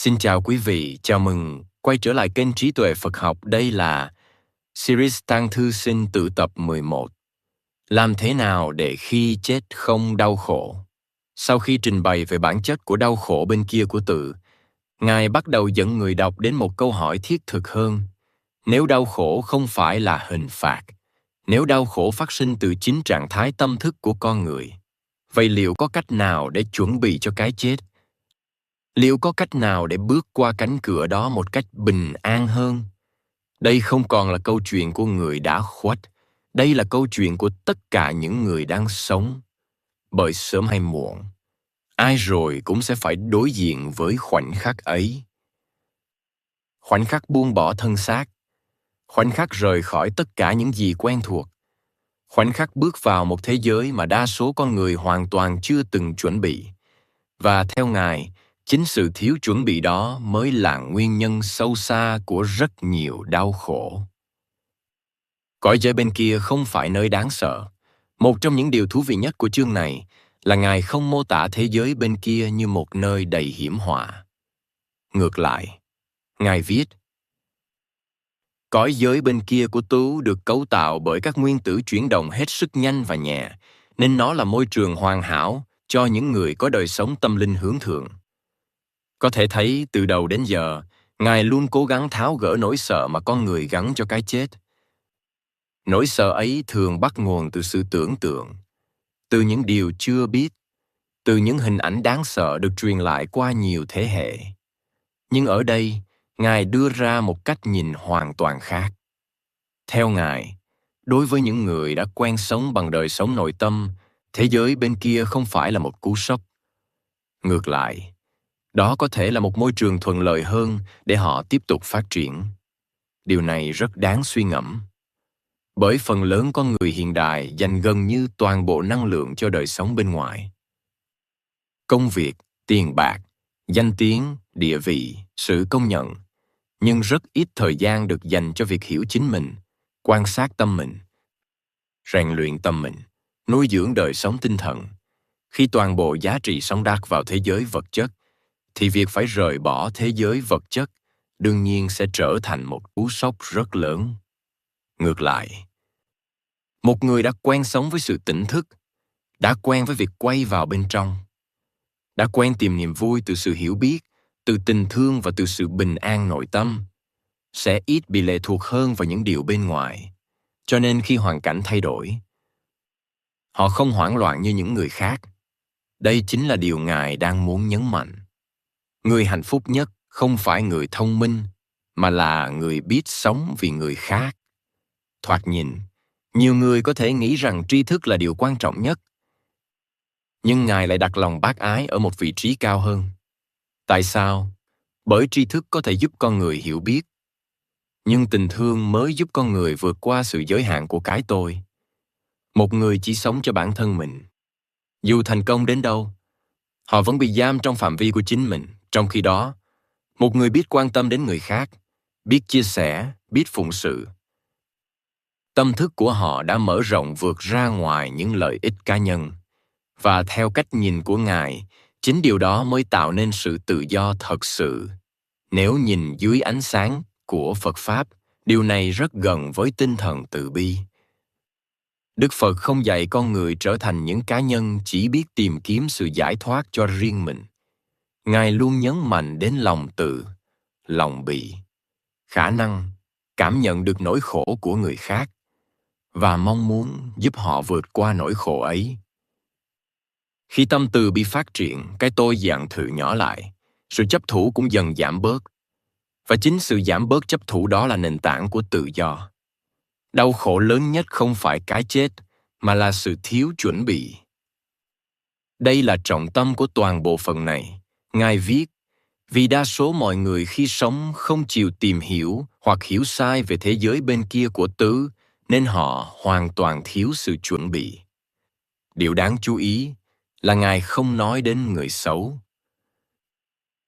Xin chào quý vị, chào mừng quay trở lại kênh Trí Tuệ Phật Học. Đây là series Tăng Thư Sinh tự tập 11. Làm thế nào để khi chết không đau khổ? Sau khi trình bày về bản chất của đau khổ bên kia của tự, Ngài bắt đầu dẫn người đọc đến một câu hỏi thiết thực hơn. Nếu đau khổ không phải là hình phạt, nếu đau khổ phát sinh từ chính trạng thái tâm thức của con người, vậy liệu có cách nào để chuẩn bị cho cái chết? Liệu có cách nào để bước qua cánh cửa đó một cách bình an hơn? Đây không còn là câu chuyện của người đã khuất. Đây là câu chuyện của tất cả những người đang sống. Bởi sớm hay muộn, ai rồi cũng sẽ phải đối diện với khoảnh khắc ấy. Khoảnh khắc buông bỏ thân xác. Khoảnh khắc rời khỏi tất cả những gì quen thuộc. Khoảnh khắc bước vào một thế giới mà đa số con người hoàn toàn chưa từng chuẩn bị. Và theo Ngài, chính sự thiếu chuẩn bị đó mới là nguyên nhân sâu xa của rất nhiều đau khổ. Cõi giới bên kia không phải nơi đáng sợ. Một trong những điều thú vị nhất của chương này là Ngài không mô tả thế giới bên kia như một nơi đầy hiểm họa. Ngược lại, Ngài viết: cõi giới bên kia của Tú được cấu tạo bởi các nguyên tử chuyển động hết sức nhanh và nhẹ, nên nó là môi trường hoàn hảo cho những người có đời sống tâm linh hướng thượng. Có thể thấy từ đầu đến giờ, Ngài luôn cố gắng tháo gỡ nỗi sợ mà con người gắn cho cái chết. Nỗi sợ ấy thường bắt nguồn từ sự tưởng tượng, từ những điều chưa biết, từ những hình ảnh đáng sợ được truyền lại qua nhiều thế hệ. Nhưng ở đây, Ngài đưa ra một cách nhìn hoàn toàn khác. Theo Ngài, đối với những người đã quen sống bằng đời sống nội tâm, thế giới bên kia không phải là một cú sốc. Ngược lại, đó có thể là một môi trường thuận lợi hơn để họ tiếp tục phát triển. Điều này rất đáng suy ngẫm. Bởi phần lớn con người hiện đại dành gần như toàn bộ năng lượng cho đời sống bên ngoài. Công việc, tiền bạc, danh tiếng, địa vị, sự công nhận, nhưng rất ít thời gian được dành cho việc hiểu chính mình, quan sát tâm mình, rèn luyện tâm mình, nuôi dưỡng đời sống tinh thần. Khi toàn bộ giá trị sống đắt vào thế giới vật chất, thì việc phải rời bỏ thế giới vật chất đương nhiên sẽ trở thành một cú sốc rất lớn. Ngược lại, một người đã quen sống với sự tỉnh thức, đã quen với việc quay vào bên trong, đã quen tìm niềm vui từ sự hiểu biết, từ tình thương và từ sự bình an nội tâm, sẽ ít bị lệ thuộc hơn vào những điều bên ngoài. Cho nên khi hoàn cảnh thay đổi, họ không hoảng loạn như những người khác. Đây chính là điều Ngài đang muốn nhấn mạnh. Người hạnh phúc nhất không phải người thông minh, mà là người biết sống vì người khác. Thoạt nhìn, nhiều người có thể nghĩ rằng tri thức là điều quan trọng nhất. Nhưng Ngài lại đặt lòng bác ái ở một vị trí cao hơn. Tại sao? Bởi tri thức có thể giúp con người hiểu biết. Nhưng tình thương mới giúp con người vượt qua sự giới hạn của cái tôi. Một người chỉ sống cho bản thân mình. Dù thành công đến đâu, họ vẫn bị giam trong phạm vi của chính mình. Trong khi đó, một người biết quan tâm đến người khác, biết chia sẻ, biết phụng sự, tâm thức của họ đã mở rộng vượt ra ngoài những lợi ích cá nhân. Và theo cách nhìn của Ngài, chính điều đó mới tạo nên sự tự do thật sự. Nếu nhìn dưới ánh sáng của Phật Pháp, điều này rất gần với tinh thần từ bi. Đức Phật không dạy con người trở thành những cá nhân chỉ biết tìm kiếm sự giải thoát cho riêng mình. Ngài luôn nhấn mạnh đến lòng từ, lòng bị, khả năng cảm nhận được nỗi khổ của người khác và mong muốn giúp họ vượt qua nỗi khổ ấy. Khi tâm từ bị phát triển, cái tôi dạng thự nhỏ lại, sự chấp thủ cũng dần giảm bớt. Và chính sự giảm bớt chấp thủ đó là nền tảng của tự do. Đau khổ lớn nhất không phải cái chết, mà là sự thiếu chuẩn bị. Đây là trọng tâm của toàn bộ phần này. Ngài viết, vì đa số mọi người khi sống không chịu tìm hiểu hoặc hiểu sai về thế giới bên kia của tứ, nên họ hoàn toàn thiếu sự chuẩn bị. Điều đáng chú ý là Ngài không nói đến người xấu,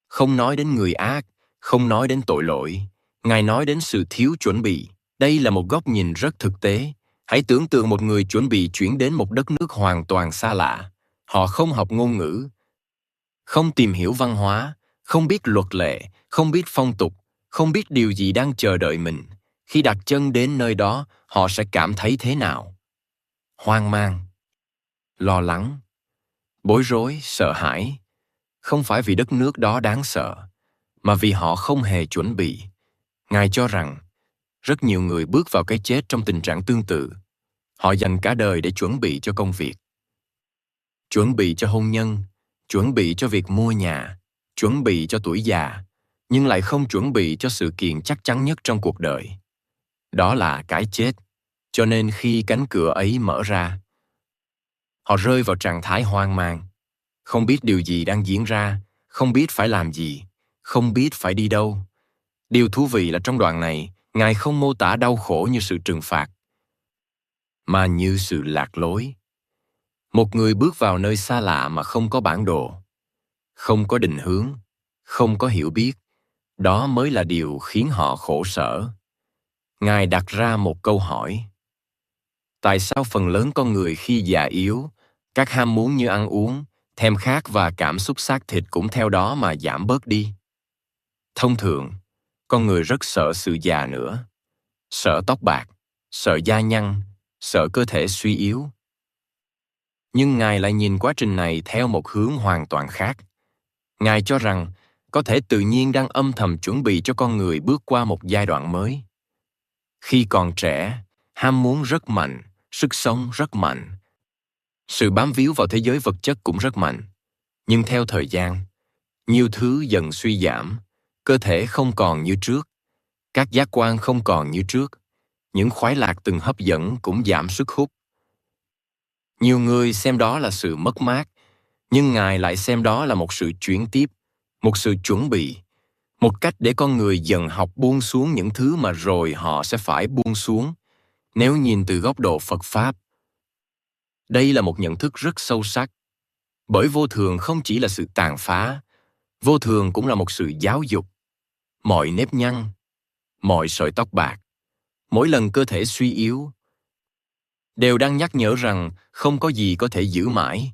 không nói đến người ác, không nói đến tội lỗi. Ngài nói đến sự thiếu chuẩn bị. Đây là một góc nhìn rất thực tế. Hãy tưởng tượng một người chuẩn bị chuyển đến một đất nước hoàn toàn xa lạ. Họ không học ngôn ngữ, không tìm hiểu văn hóa, không biết luật lệ, không biết phong tục, không biết điều gì đang chờ đợi mình. Khi đặt chân đến nơi đó, họ sẽ cảm thấy thế nào? Hoang mang, lo lắng, bối rối, sợ hãi. Không phải vì đất nước đó đáng sợ, mà vì họ không hề chuẩn bị. Ngài cho rằng, rất nhiều người bước vào cái chết trong tình trạng tương tự. Họ dành cả đời để chuẩn bị cho công việc, chuẩn bị cho hôn nhân, chuẩn bị cho việc mua nhà, chuẩn bị cho tuổi già, nhưng lại không chuẩn bị cho sự kiện chắc chắn nhất trong cuộc đời. Đó là cái chết. Cho nên khi cánh cửa ấy mở ra, họ rơi vào trạng thái hoang mang, không biết điều gì đang diễn ra, không biết phải làm gì, không biết phải đi đâu. Điều thú vị là trong đoạn này, Ngài không mô tả đau khổ như sự trừng phạt, mà như sự lạc lối. Một người bước vào nơi xa lạ mà không có bản đồ, không có định hướng, không có hiểu biết, đó mới là điều khiến họ khổ sở. Ngài đặt ra một câu hỏi. Tại sao phần lớn con người khi già yếu, các ham muốn như ăn uống, thèm khát và cảm xúc xác thịt cũng theo đó mà giảm bớt đi? Thông thường, con người rất sợ sự già nữa. Sợ tóc bạc, sợ da nhăn, sợ cơ thể suy yếu. Nhưng Ngài lại nhìn quá trình này theo một hướng hoàn toàn khác. Ngài cho rằng có thể tự nhiên đang âm thầm chuẩn bị cho con người bước qua một giai đoạn mới. Khi còn trẻ, ham muốn rất mạnh, sức sống rất mạnh. Sự bám víu vào thế giới vật chất cũng rất mạnh. Nhưng theo thời gian, nhiều thứ dần suy giảm, cơ thể không còn như trước, các giác quan không còn như trước, những khoái lạc từng hấp dẫn cũng giảm sức hút. Nhiều người xem đó là sự mất mát, nhưng Ngài lại xem đó là một sự chuyển tiếp, một sự chuẩn bị, một cách để con người dần học buông xuống những thứ mà rồi họ sẽ phải buông xuống. Nếu nhìn từ góc độ Phật Pháp, đây là một nhận thức rất sâu sắc, bởi vô thường không chỉ là sự tàn phá, vô thường cũng là một sự giáo dục. Mọi nếp nhăn, mọi sợi tóc bạc, mỗi lần cơ thể suy yếu, đều đang nhắc nhở rằng không có gì có thể giữ mãi,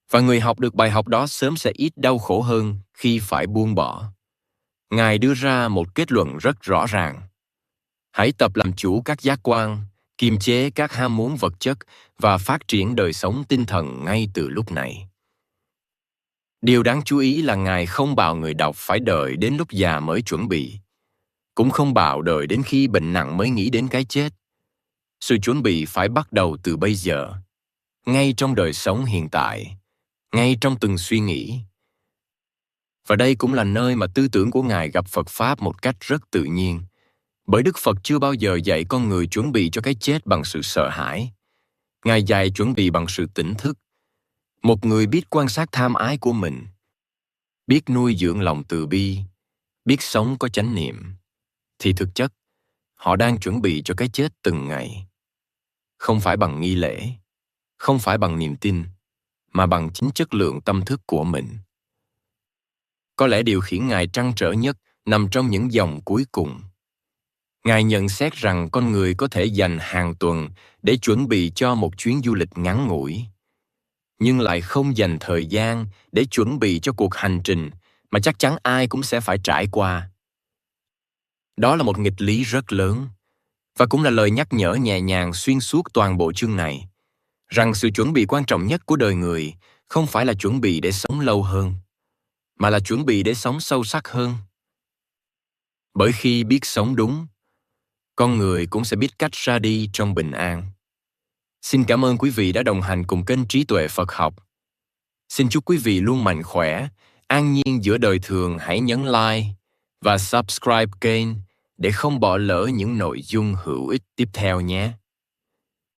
và người học được bài học đó sớm sẽ ít đau khổ hơn khi phải buông bỏ. Ngài đưa ra một kết luận rất rõ ràng. Hãy tập làm chủ các giác quan, kiềm chế các ham muốn vật chất và phát triển đời sống tinh thần ngay từ lúc này. Điều đáng chú ý là Ngài không bảo người đọc phải đợi đến lúc già mới chuẩn bị, cũng không bảo đợi đến khi bệnh nặng mới nghĩ đến cái chết. Sự chuẩn bị phải bắt đầu từ bây giờ, ngay trong đời sống hiện tại, ngay trong từng suy nghĩ. Và đây cũng là nơi mà tư tưởng của Ngài gặp Phật Pháp một cách rất tự nhiên, bởi Đức Phật chưa bao giờ dạy con người chuẩn bị cho cái chết bằng sự sợ hãi. Ngài dạy chuẩn bị bằng sự tỉnh thức. Một người biết quan sát tham ái của mình, biết nuôi dưỡng lòng từ bi, biết sống có chánh niệm, thì thực chất, họ đang chuẩn bị cho cái chết từng ngày. Không phải bằng nghi lễ, không phải bằng niềm tin, mà bằng chính chất lượng tâm thức của mình. Có lẽ điều khiến Ngài trăn trở nhất nằm trong những dòng cuối cùng. Ngài nhận xét rằng con người có thể dành hàng tuần để chuẩn bị cho một chuyến du lịch ngắn ngủi, nhưng lại không dành thời gian để chuẩn bị cho cuộc hành trình mà chắc chắn ai cũng sẽ phải trải qua. Đó là một nghịch lý rất lớn, và cũng là lời nhắc nhở nhẹ nhàng xuyên suốt toàn bộ chương này, rằng sự chuẩn bị quan trọng nhất của đời người không phải là chuẩn bị để sống lâu hơn, mà là chuẩn bị để sống sâu sắc hơn. Bởi khi biết sống đúng, con người cũng sẽ biết cách ra đi trong bình an. Xin cảm ơn quý vị đã đồng hành cùng kênh Trí Tuệ Phật Học. Xin chúc quý vị luôn mạnh khỏe, an nhiên giữa đời thường. Hãy nhấn like và subscribe kênh để không bỏ lỡ những nội dung hữu ích tiếp theo nhé.